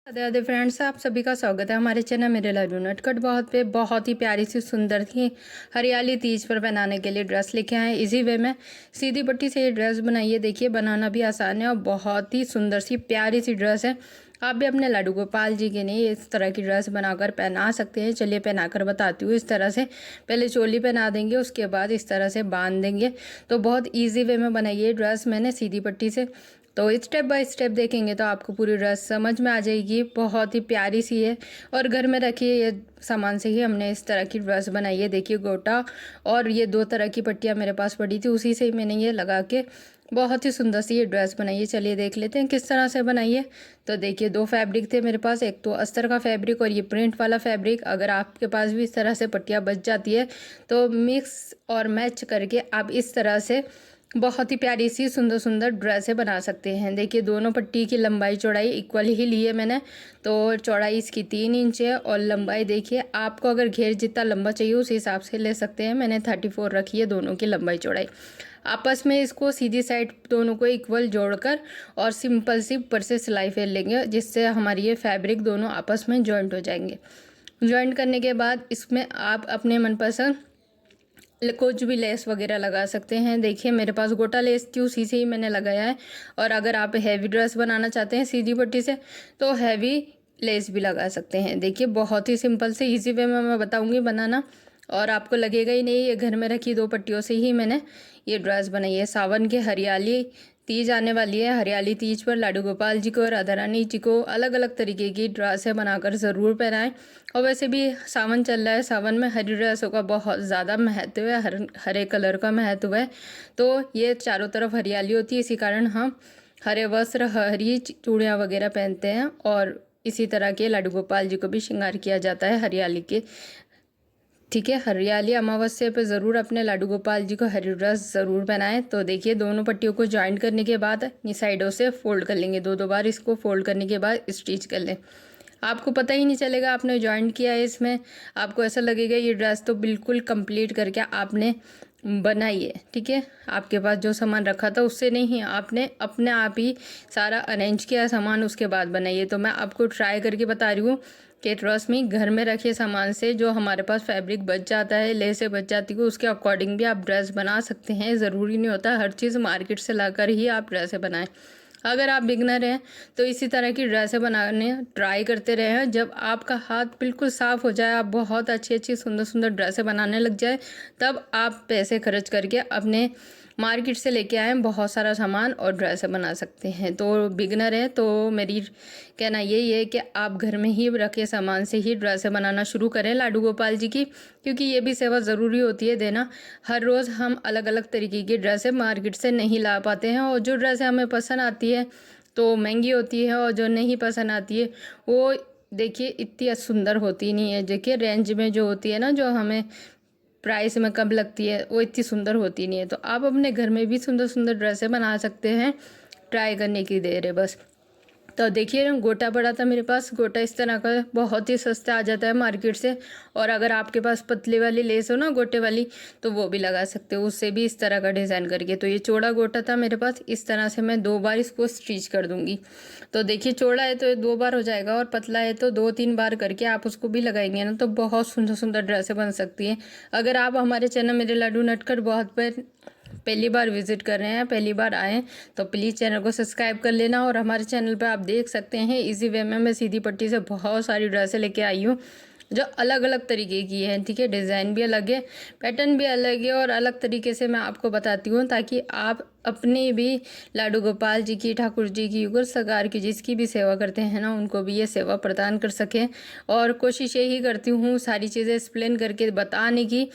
Radhe Radhe friends, आप सभी का स्वागत है हमारे चैनल मेरे लाडू नटखट बहुत पे। बहुत ही प्यारी सी सुंदर थी हरियाली तीज पर पहनाने के लिए ड्रेस लेके आए इजी वे में। सीधी पट्टी से ये ड्रेस बनाइए, देखिए बनाना भी आसान है और बहुत ही सुंदर सी प्यारी सी ड्रेस है। आप भी अपने लाडू गोपाल जी के लिए इस तरह की ड्रेस बनाकर पहना सकते हैं। चलिए पहनाकर बताती हूँ। इस तरह से पहले चोली पहना देंगे, उसके बाद इस तरह से बांध देंगे। तो बहुत ईजी वे में बनाइए ड्रेस मैंने सीधी पट्टी से। तो स्टेप बाय स्टेप देखेंगे तो आपको पूरी ड्रेस समझ में आ जाएगी। बहुत ही प्यारी सी है और घर में रखिए ये सामान से ही हमने इस तरह की ड्रेस बनाई है। देखिए गोटा और ये दो तरह की पट्टियाँ मेरे पास पड़ी थी, उसी से ही मैंने ये लगा के बहुत ही सुंदर सी ये ड्रेस बनाई है। चलिए देख लेते हैं किस तरह से बनाई है। तो देखिए दो फैब्रिक थे मेरे पास, एक तो अस्तर का फैब्रिक और ये प्रिंट वाला फैब्रिक। अगर आपके पास भी इस तरह से पट्टियाँ बच जाती है तो मिक्स और मैच करके आप इस तरह से बहुत ही प्यारी सी सुंदर सुंदर ड्रेसें बना सकते हैं। देखिए दोनों पट्टी की लंबाई चौड़ाई इक्वल ही ली है मैंने। तो चौड़ाई इसकी 3 इंच है और लंबाई देखिए आपको अगर घेर जितना लंबा चाहिए उस हिसाब से ले सकते हैं। मैंने 34 रखी है दोनों की लंबाई चौड़ाई। आपस में इसको सीधी साइड दोनों को इक्वल जोड़कर और सिंपल सी ऊपर से सिलाई फेर लेंगे, जिससे हमारी ये फैब्रिक दोनों आपस में जॉइंट हो जाएंगे। जॉइंट करने के बाद इसमें आप अपने मनपसंद कुछ भी लेस वगैरह लगा सकते हैं। देखिए मेरे पास गोटा लेस थी, उसी से ही मैंने लगाया है। और अगर आप हैवी ड्रेस बनाना चाहते हैं सीधी पट्टी से तो हैवी लेस भी लगा सकते हैं। देखिए बहुत ही सिंपल से इजी वे में मैं बताऊंगी बनाना, और आपको लगेगा ही नहीं ये घर में रखी दो पट्टियों से ही मैंने ये ड्रेस बनाई है। सावन के हरियाली तीज आने वाली है। हरियाली तीज पर लाडू गोपाल जी को और राधा रानी जी को अलग अलग तरीके की ड्रेसें बनाकर ज़रूर पहनाएं। और वैसे भी सावन चल रहा है, सावन में हरी ड्रेसों का बहुत ज़्यादा महत्व है, हरे कलर का महत्व है। तो ये चारों तरफ हरियाली होती है, इसी कारण हम हरे वस्त्र हरी चूड़ियाँ वगैरह पहनते हैं। और इसी तरह के लाडू गोपाल जी को भी श्रृंगार किया जाता है हरियाली के। ठीक है, हरियाली अमावस्या पे ज़रूर अपने लाडू गोपाल जी को हरी ड्रेस ज़रूर पहनाएं। तो देखिए दोनों पट्टियों को ज्वाइंट करने के बाद ये साइडों से फोल्ड कर लेंगे। दो बार इसको फोल्ड करने के बाद स्टिच कर लें। आपको पता ही नहीं चलेगा आपने ज्वाइंट किया है इसमें। आपको ऐसा लगेगा ये ड्रेस तो बिल्कुल कंप्लीट करके आपने बनाई है। ठीक है, आपके पास जो सामान रखा था उससे नहीं, आपने अपने आप ही सारा अरेंज किया सामान उसके बाद बनाइए। तो मैं आपको ट्राई करके बता रही हूँ कि ट्रस्ट में घर में रखे सामान से जो हमारे पास फैब्रिक बच जाता है, लेसे बच जाती है, उसके अकॉर्डिंग भी आप ड्रेस बना सकते हैं। ज़रूरी नहीं होता हर चीज़ मार्केट से लाकर ही आप ड्रेसें बनाएं। अगर आप बिगनर हैं तो इसी तरह की ड्रेसें बनाने ट्राई करते रहे हैं। जब आपका हाथ बिल्कुल साफ़ हो जाए, आप बहुत अच्छी अच्छी सुंदर सुंदर ड्रेसें बनाने लग जाए, तब आप पैसे खर्च करके अपने मार्केट से लेके आएँ बहुत सारा सामान और ड्रेसें बना सकते हैं। तो बिगनर है तो मेरी कहना यही है कि आप घर में ही रखे सामान से ही ड्रेसें बनाना शुरू करें लाडू गोपाल जी की, क्योंकि ये भी सेवा ज़रूरी होती है देना। हर रोज़ हम अलग अलग तरीके की ड्रेसें मार्केट से नहीं ला पाते हैं, और जो ड्रेसें हमें पसंद आती है तो महंगी होती है, और जो नहीं पसंद आती है वो देखिए इतनी सुंदर होती नहीं है। देखिए रेंज में जो होती है ना, जो हमें प्राइस में कम लगती है, वो इतनी सुंदर होती नहीं है। तो आप अपने घर में भी सुंदर सुंदर ड्रेसें बना सकते हैं। ट्राई करने की देर है बस। तो देखिए गोटा पड़ा था मेरे पास। गोटा इस तरह का बहुत ही सस्ता आ जाता है मार्केट से। और अगर आपके पास पतली वाली लेस हो ना गोटे वाली, तो वो भी लगा सकते हो उससे भी इस तरह का डिज़ाइन करके। तो ये चौड़ा गोटा था मेरे पास, इस तरह से मैं 2 बार इसको स्टिच कर दूंगी। तो देखिए चौड़ा है तो ये 2 बार हो जाएगा, और पतला है तो 2-3 बार करके आप उसको भी लगाएंगे ना, तो बहुत सुंदर सुंदर ड्रेसें बन सकती हैं। अगर आप हमारे चैनल मेरे लाडू नटखट बहुत पर पहली बार विजिट कर रहे हैं, पहली बार आएँ, तो प्लीज़ चैनल को सब्सक्राइब कर लेना। और हमारे चैनल पर आप देख सकते हैं इजी वे में मैं सीधी पट्टी से बहुत सारी ड्रेसें लेके आई हूँ जो अलग अलग तरीके की हैं। ठीक है, डिज़ाइन भी अलग है, पैटर्न भी अलग है, और अलग तरीके से मैं आपको बताती हूँ ताकि आप अपने भी लाडू गोपाल जी की, ठाकुर जी की, युगल सरकार की, जिसकी भी सेवा करते हैं ना, उनको भी ये सेवा प्रदान कर सकें। और कोशिश यही करती हूँ सारी चीज़ें एक्सप्लेन करके बताने की,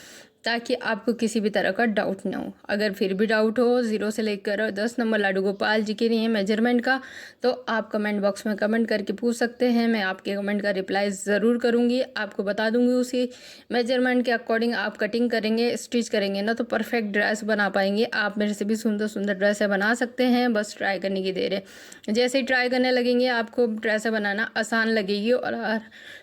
ताकि आपको किसी भी तरह का डाउट ना हो। अगर फिर भी डाउट हो 0 से लेकर 10 नंबर लाडू गोपाल जी के लिए मेजरमेंट का, तो आप कमेंट बॉक्स में कमेंट करके पूछ सकते हैं। मैं आपके कमेंट का रिप्लाई ज़रूर करूँगी, आपको बता दूँगी। उसी मेजरमेंट के अकॉर्डिंग आप कटिंग करेंगे, स्टिच करेंगे ना, तो परफेक्ट ड्रेस बना पाएंगे। आप मेरे से भी सुंदर सुंदर ड्रेसें बना सकते हैं, बस ट्राई करने की देर है। जैसे ही ट्राई करने लगेंगे आपको ड्रेसें बनाना आसान लगेगी, और हर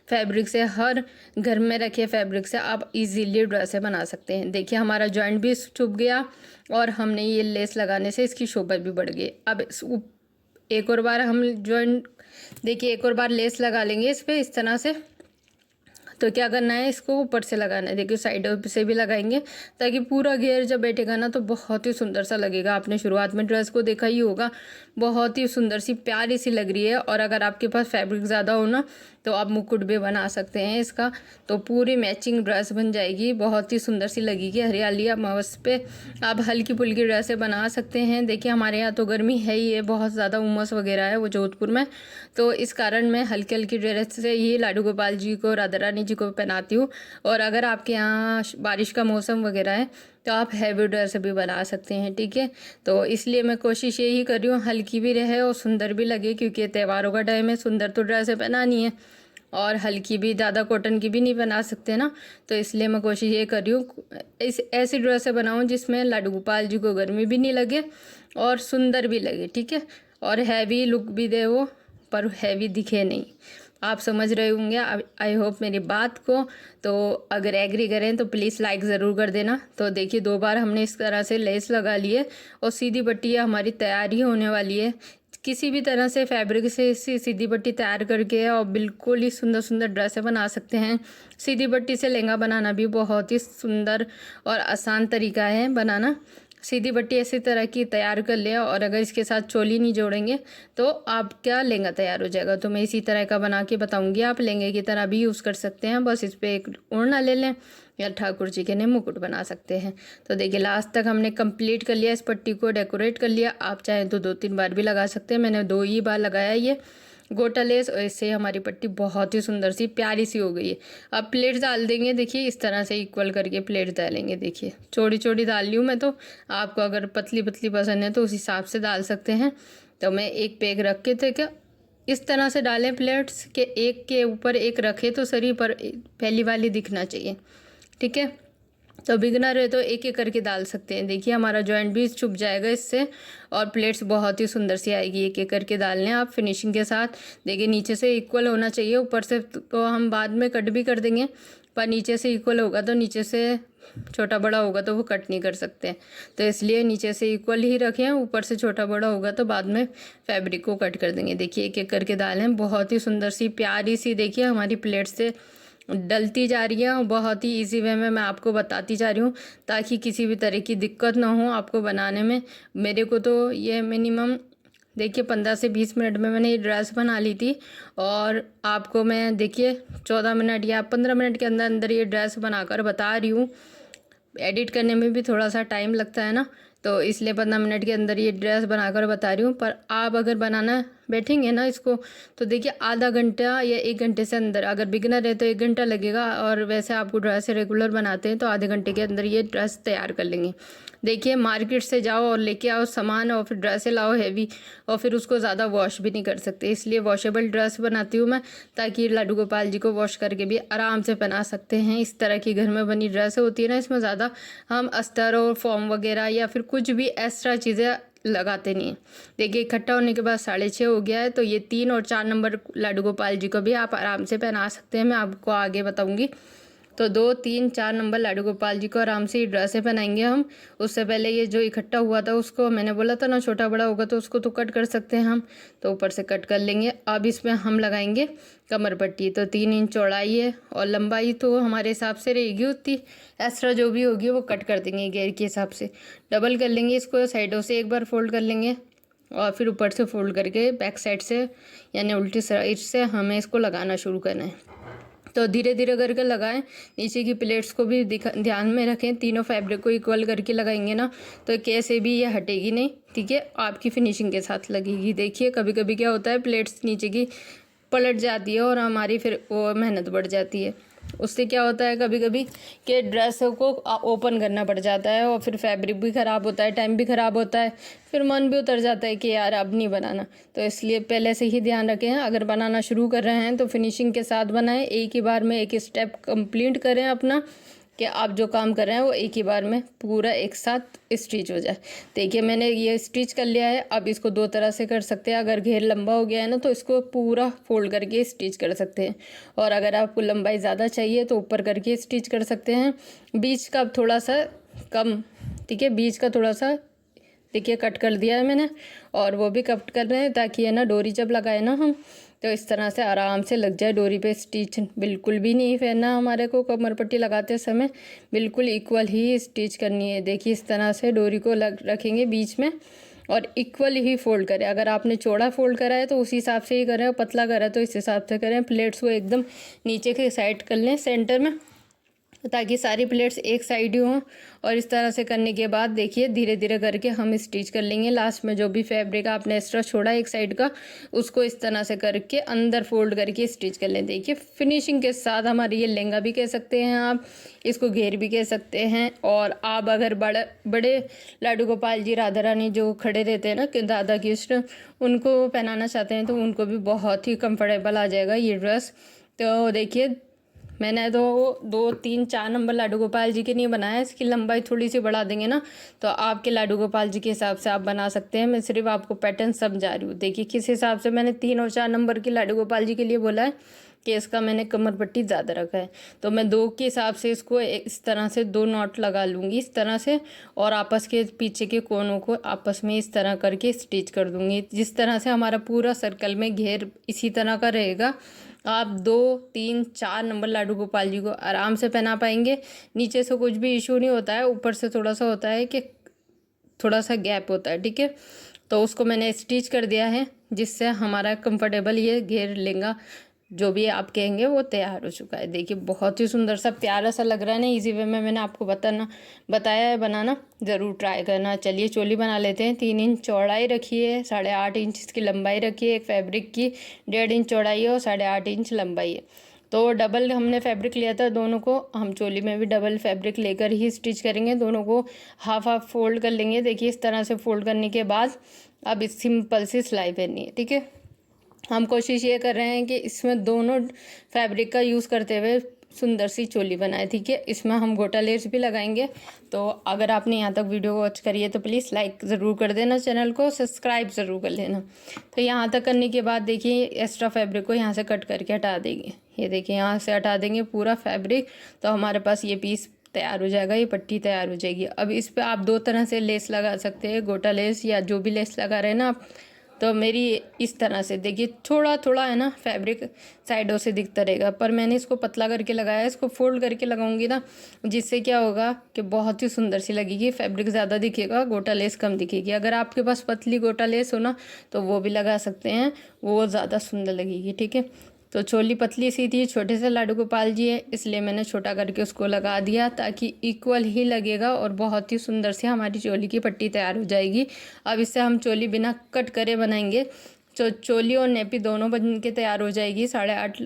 फैब्रिक से, हर घर में रखे फैब्रिक से आप इजीली ड्रेसें बना सकते हैं। देखिए हमारा जॉइंट भी छुप गया, और हमने ये लेस लगाने से इसकी शोभा भी बढ़ गई। अब एक और बार हम जॉइंट देखिए एक और बार लेस लगा लेंगे इस पे इस तरह से। तो क्या करना है, इसको ऊपर से लगाना है, देखिए साइडों से भी लगाएंगे ताकि पूरा घेर जब बैठेगा ना तो बहुत ही सुंदर सा लगेगा। आपने शुरुआत में ड्रेस को देखा ही होगा, बहुत ही सुंदर सी प्यारी सी लग रही है। और अगर आपके पास फैब्रिक ज़्यादा हो ना तो आप मुकुट भी बना सकते हैं इसका, तो पूरी मैचिंग ड्रेस बन जाएगी, बहुत ही सुंदर सी लगेगी। हरियाली अमावस पे आप हल्की फुल्की ड्रेसें बना सकते हैं। देखिए हमारे यहाँ तो गर्मी है ही है, बहुत ज़्यादा उमस वगैरह है वो जोधपुर में, तो इस कारण मैं हल्की हल्की ड्रेस से ही लाडू गोपाल जी को, राधा रानी जी को पहनाती हूँ। और अगर आपके यहाँ बारिश का मौसम वगैरह है तो आप हैवी ड्रेस भी बना सकते हैं, ठीक है। तो इसलिए मैं कोशिश यही कर रही हूँ हल्की भी रहे और सुंदर भी लगे, क्योंकि त्योहारों का टाइम है, सुंदर तो ड्रेसें पहनानी है और हल्की भी, ज़्यादा कॉटन की भी नहीं बना सकते ना। तो इसलिए मैं कोशिश ये कर रही हूँ इस ऐसी ड्रेसें बनाऊँ जिसमें लाडू गोपाल जी को गर्मी भी नहीं लगे और सुंदर भी लगे, ठीक है, और हैवी लुक भी दे वो, पर हैवी दिखे नहीं। आप समझ रहे होंगे आई होप मेरी बात को। तो अगर एग्री करें तो प्लीज़ लाइक ज़रूर कर देना। तो देखिए 2 बार हमने इस तरह से लेस लगा ली है और सीधी पट्टी हमारी तैयारी होने वाली है। किसी भी तरह से फैब्रिक से सीधी पट्टी तैयार करके और बिल्कुल ही सुंदर सुंदर ड्रेसें बना सकते हैं। सीधी पट्टी से लहंगा बनाना भी बहुत ही सुंदर और आसान तरीका है बनाना। सीधी पट्टी ऐसी तरह की तैयार कर लिया और अगर इसके साथ चोली नहीं जोड़ेंगे तो आपका लहंगा तैयार हो जाएगा। तो मैं इसी तरह का बना के बताऊंगी, आप लहंगे की तरह भी यूज़ कर सकते हैं। बस इस पर एक ओढ़ना ले लें या ठाकुर जी के लिए मुकुट बना सकते हैं। तो देखिए लास्ट तक हमने कंप्लीट कर लिया, इस पट्टी को डेकोरेट कर लिया। आप चाहें तो 2-3 बार भी लगा सकते हैं, मैंने 2 ही बार लगाया ये गोटा लेस, और इससे हमारी पट्टी बहुत ही सुंदर सी प्यारी सी हो गई है। अब प्लेट्स डाल देंगे, देखिए इस तरह से इक्वल करके प्लेट डालेंगे। देखिए चौड़ी चौड़ी डाल ली हूँ मैं, तो आपको अगर पतली पतली पसंद है तो उस हिसाब से डाल सकते हैं। तो मैं एक पे एक रख के थे क्या इस तरह से डालें प्लेट्स के, एक के ऊपर एक रखे तो सही, पर पहली वाली दिखना चाहिए, ठीक है। तो बिगनर है तो एक एक करके डाल सकते हैं। देखिए हमारा जॉइंट भी छुप जाएगा इससे और प्लेट्स बहुत ही सुंदर सी आएगी। एक एक करके डालने आप फिनिशिंग के साथ। देखिए नीचे से इक्वल होना चाहिए, ऊपर से तो हम बाद में कट भी कर देंगे, पर नीचे से इक्वल होगा तो नीचे से छोटा बड़ा होगा तो वो कट नहीं कर सकते, तो इसलिए नीचे से इक्वल ही रखें, ऊपर से छोटा बड़ा होगा तो बाद में फैब्रिक को कट कर देंगे। देखिए एक एक करके डालें, बहुत ही सुंदर सी प्यारी सी देखिए हमारी प्लेट से डलती जा रही है और बहुत ही इजी वे में मैं आपको बताती जा रही हूँ ताकि किसी भी तरह की दिक्कत ना हो आपको बनाने में। मेरे को तो ये मिनिमम देखिए 15 से 20 मिनट में मैंने ये ड्रेस बना ली थी, और आपको मैं देखिए 14 मिनट या 15 मिनट के अंदर अंदर ये ड्रेस बनाकर बता रही हूँ। एडिट करने में भी थोड़ा सा टाइम लगता है ना, तो इसलिए 15 मिनट के अंदर ये ड्रेस बनाकर बता रही हूँ। पर आप अगर बनाना बैठेंगे ना इसको तो देखिए आधा घंटा या 1 घंटे से अंदर, अगर बिगनर है तो 1 घंटा लगेगा, और वैसे आपको ड्रेस रेगुलर बनाते हैं तो आधे घंटे के अंदर ये ड्रेस तैयार कर लेंगे। देखिए मार्केट से जाओ और लेके आओ सामान और फिर ड्रेसें लाओ हैवी, और फिर उसको ज़्यादा वॉश भी नहीं कर सकते, इसलिए वॉशेबल ड्रेस बनाती हूँ मैं ताकि लाडू गोपाल जी को वॉश करके भी आराम से पहना सकते हैं। इस तरह की घर में बनी ड्रेस होती है ना, इसमें ज़्यादा हम अस्तर और फॉर्म वगैरह या फिर कुछ भी एक्स्ट्रा चीज़ें लगाते नहीं हैं। देखिए इकट्ठा होने के बाद 6:30 हो गया है, तो ये 3 और 4 नंबर लाडू गोपाल जी को भी आप आराम से पहना सकते हैं, मैं आपको आगे बताऊंगी। तो 2, 3, 4 नंबर लाडू गोपाल जी को आराम से ड्रेसें पहनाएंगे हम। उससे पहले ये जो इकट्ठा हुआ था उसको मैंने बोला था ना छोटा बड़ा होगा तो उसको तो कट कर सकते हैं हम, तो ऊपर से कट कर लेंगे। अब इसमें हम लगाएंगे कमर पट्टी, तो 3 इंच चौड़ाई है और लंबाई तो हमारे हिसाब से रहेगी उतनी, एक्स्ट्रा जो भी होगी वो कट कर देंगे घेर के हिसाब से। डबल कर लेंगे इसको, साइडों से एक बार फोल्ड कर लेंगे और फिर ऊपर से फोल्ड करके बैक साइड से यानी उल्टी साइड से हमें इसको लगाना शुरू करना है। तो धीरे धीरे करके लगाएं, नीचे की प्लेट्स को भी ध्यान में रखें। तीनों फैब्रिक को इक्वल करके लगाएंगे ना तो कैसे भी ये हटेगी नहीं, ठीक है, आपकी फिनिशिंग के साथ लगेगी। देखिए कभी कभी क्या होता है प्लेट्स नीचे की पलट जाती है और हमारी फिर वो मेहनत बढ़ जाती है। उससे क्या होता है कभी कभी कि ड्रेस को ओपन करना पड़ जाता है और फिर फैब्रिक भी ख़राब होता है, टाइम भी ख़राब होता है, फिर मन भी उतर जाता है कि यार अब नहीं बनाना। तो इसलिए पहले से ही ध्यान रखें, अगर बनाना शुरू कर रहे हैं तो फिनिशिंग के साथ बनाएं, एक ही बार में एक स्टेप कंप्लीट करें अपना, कि आप जो काम कर रहे हैं वो एक ही बार में पूरा एक साथ स्टिच हो जाए। देखिए मैंने ये स्टिच कर लिया है। अब इसको 2 तरह से कर सकते हैं, अगर घेर लंबा हो गया है ना तो इसको पूरा फोल्ड करके स्टिच कर सकते हैं, और अगर आपको लंबाई ज़्यादा चाहिए तो ऊपर करके स्टिच कर सकते हैं। बीच का थोड़ा सा कम, ठीक है, बीच का थोड़ा सा देखिए कट कर दिया है मैंने, और वो भी कट कर रहे हैं ताकि है ना डोरी जब लगाए ना हम तो इस तरह से आराम से लग जाए डोरी पे स्टिच। बिल्कुल भी नहीं फैलना हमारे को कमर पट्टी लगाते समय, बिल्कुल इक्वल ही स्टिच करनी है। देखिए इस तरह से डोरी को रखेंगे बीच में और इक्वल ही फोल्ड करें। अगर आपने चौड़ा फोल्ड करा है तो उसी हिसाब से ही करें, और पतला करा है तो इस हिसाब से करें। प्लेट्स को एकदम नीचे के साइड कर लें सेंटर में, ताकि सारी प्लेट्स एक साइड ही हों। और इस तरह से करने के बाद देखिए धीरे धीरे करके हम स्टिच कर लेंगे। लास्ट में जो भी फैब्रिक आपने एक्स्ट्रा छोड़ा एक साइड का, उसको इस तरह से करके अंदर फोल्ड करके स्टिच कर लें। देखिए फिनिशिंग के साथ हमारी ये लहंगा भी कह सकते हैं आप, इसको घेर भी कह सकते हैं। और आप अगर बड़े लाडू गोपाल जी, राधा रानी जो खड़े रहते हैं ना कि राधा कृष्ण, उनको पहनाना चाहते हैं तो उनको भी बहुत ही कंफर्टेबल आ जाएगा ये ड्रेस। तो देखिए मैंने तो 2, 3, 4 नंबर लाडू गोपाल जी के नहीं बनाया। इसकी लंबाई थोड़ी सी बढ़ा देंगे ना तो आपके लाडू गोपाल जी के हिसाब से आप बना सकते हैं। मैं सिर्फ आपको पैटर्न समझा रही हूँ। देखिए किस हिसाब से मैंने 3 और 4 नंबर की लाडू गोपाल जी के लिए बोला है कि इसका मैंने कमर पट्टी ज़्यादा रखा है, तो मैं 2 के हिसाब से इसको इस तरह से 2 नॉट लगा लूँगी इस तरह से, और आपस के पीछे के कोनों को आपस में इस तरह करके स्टिच कर दूँगी। जिस तरह से हमारा पूरा सर्कल में घेर इसी तरह का रहेगा। आप 2, 3, 4 नंबर लाडू गोपाल जी को आराम से पहना पाएंगे। नीचे से कुछ भी इशू नहीं होता है, ऊपर से थोड़ा सा होता है कि थोड़ा सा गैप होता है, ठीक है। तो उसको मैंने स्टिच कर दिया है, जिससे हमारा कंफर्टेबल ये घेर लेंगा जो भी आप कहेंगे वो तैयार हो चुका है। देखिए बहुत ही सुंदर सा प्यारा सा लग रहा है ना। इजी वे में मैंने आपको बताया है बनाना, ज़रूर ट्राई करना। चलिए चोली बना लेते हैं। 3 इंच चौड़ाई रखी है, 8.5 इंच इसकी लंबाई रखी है। एक फैब्रिक की 1.5 इंच चौड़ाई है और 8.5 इंच लंबाई है। तो डबल हमने फैब्रिक लिया था, दोनों को हम चोली में भी डबल फैब्रिक लेकर ही स्टिच करेंगे। दोनों को हाफ हाफ फोल्ड कर लेंगे। देखिए इस तरह से फोल्ड करने के बाद अब इस सिंपल सी सिलाई करनी है, ठीक है। हम कोशिश ये कर रहे हैं कि इसमें दोनों फैब्रिक का यूज़ करते हुए सुंदर सी चोली बनाए, ठीक है। इसमें हम गोटा लेस भी लगाएंगे। तो अगर आपने यहाँ तक वीडियो वॉच करी है तो प्लीज़ लाइक ज़रूर कर देना, चैनल को सब्सक्राइब ज़रूर कर लेना। तो यहाँ तक करने के बाद देखिए एक्स्ट्रा फैब्रिक को यहाँ से कट करके हटा देंगे। ये देखिए यहाँ से हटा देंगे पूरा फैब्रिक, तो हमारे पास ये पीस तैयार हो जाएगा, ये पट्टी तैयार हो जाएगी। अब इस पर आप 2 तरह से लेस लगा सकते हैं, गोटा लेस या जो भी लेस लगा रहे हैं ना आप। तो मेरी इस तरह से देखिए थोड़ा थोड़ा है ना फैब्रिक साइडों से दिखता रहेगा, पर मैंने इसको पतला करके लगाया है। इसको फोल्ड करके लगाऊंगी ना, जिससे क्या होगा कि बहुत ही सुंदर सी लगेगी। फैब्रिक ज़्यादा दिखेगा, गोटा लेस कम दिखेगी। अगर आपके पास पतली गोटा लेस हो ना तो वो भी लगा सकते हैं, वो ज़्यादा सुंदर लगेगी, ठीक है। तो चोली पतली सी थी, छोटे से लाडू गोपाल जी है, इसलिए मैंने छोटा करके उसको लगा दिया ताकि इक्वल ही लगेगा और बहुत ही सुंदर से हमारी चोली की पट्टी तैयार हो जाएगी। अब इससे हम चोली बिना कट करे बनाएंगे। तो चोली और नेपी दोनों बन के तैयार हो जाएगी। 8.5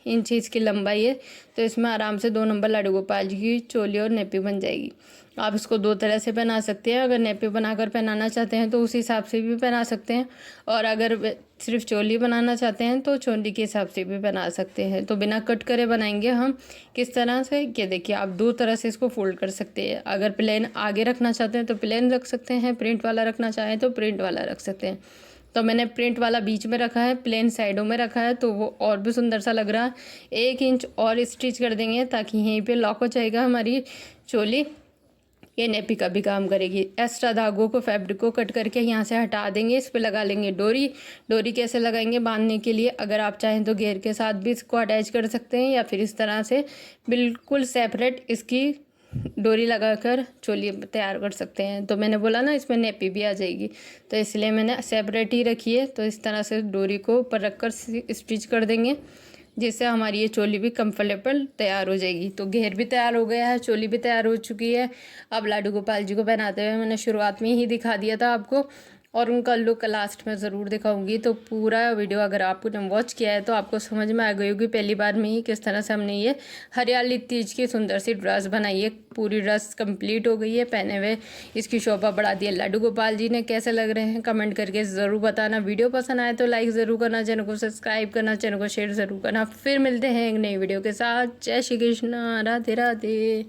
इंच इसकी लंबाई है, तो इसमें आराम से 2 नंबर लाडू गोपाल जी की चोली और नेपी बन जाएगी। आप इसको 2 तरह से पहना सकते हैं। अगर नेपी बनाकर पहनाना चाहते हैं तो उस हिसाब से भी पहना सकते हैं, और अगर सिर्फ चोली बनाना चाहते हैं तो चोली के हिसाब से भी बना सकते हैं। तो बिना कट करे बनाएंगे हम किस तरह से, कि देखिए आप 2 तरह से इसको फोल्ड कर सकते हैं। अगर प्लेन आगे रखना चाहते हैं तो प्लेन रख सकते हैं, प्रिंट वाला रखना चाहें तो प्रिंट वाला रख सकते हैं। तो मैंने प्रिंट वाला बीच में रखा है, प्लेन साइडों में रखा है, तो वो और भी सुंदर सा लग रहा है। 1 इंच और स्टिच कर देंगे ताकि यहीं पे लॉक हो जाएगा हमारी चोली। ये नेपी का भी काम करेगी। एक्स्ट्रा धागों को फैब्रिक को कट करके यहाँ से हटा देंगे। इस पे लगा लेंगे डोरी। डोरी कैसे लगाएंगे बांधने के लिए, अगर आप चाहें तो घेर के साथ भी इसको अटैच कर सकते हैं, या फिर इस तरह से बिल्कुल सेपरेट इसकी डोरी लगाकर चोली तैयार कर सकते हैं। तो मैंने बोला ना इसमें नेपी भी आ जाएगी, तो इसलिए मैंने सेपरेट ही रखी है। तो इस तरह से डोरी को ऊपर रखकर स्टिच कर देंगे, जिससे हमारी ये चोली भी कंफर्टेबल तैयार हो जाएगी। तो घेर भी तैयार हो गया है, चोली भी तैयार हो चुकी है। अब लाडू गोपाल जी को पहनाते हुए मैंने शुरुआत में ही दिखा दिया था आपको, और उनका लुक लास्ट में ज़रूर दिखाऊंगी। तो पूरा वीडियो अगर आपने वॉच किया है तो आपको समझ में आ गई होगी पहली बार में ही किस तरह से हमने ये हरियाली तीज की सुंदर सी ड्रेस बनाई है। पूरी ड्रेस कंप्लीट हो गई है, पहने हुए इसकी शोभा बढ़ा दी है लाडू गोपाल जी ने। कैसे लग रहे हैं कमेंट करके ज़रूर बताना। वीडियो पसंद आए तो लाइक ज़रूर करना, चैनल को सब्सक्राइब करना, चैनल को शेयर ज़रूर करना। फिर मिलते हैं एक नई वीडियो के साथ। जय श्री कृष्ण, राधे राधे।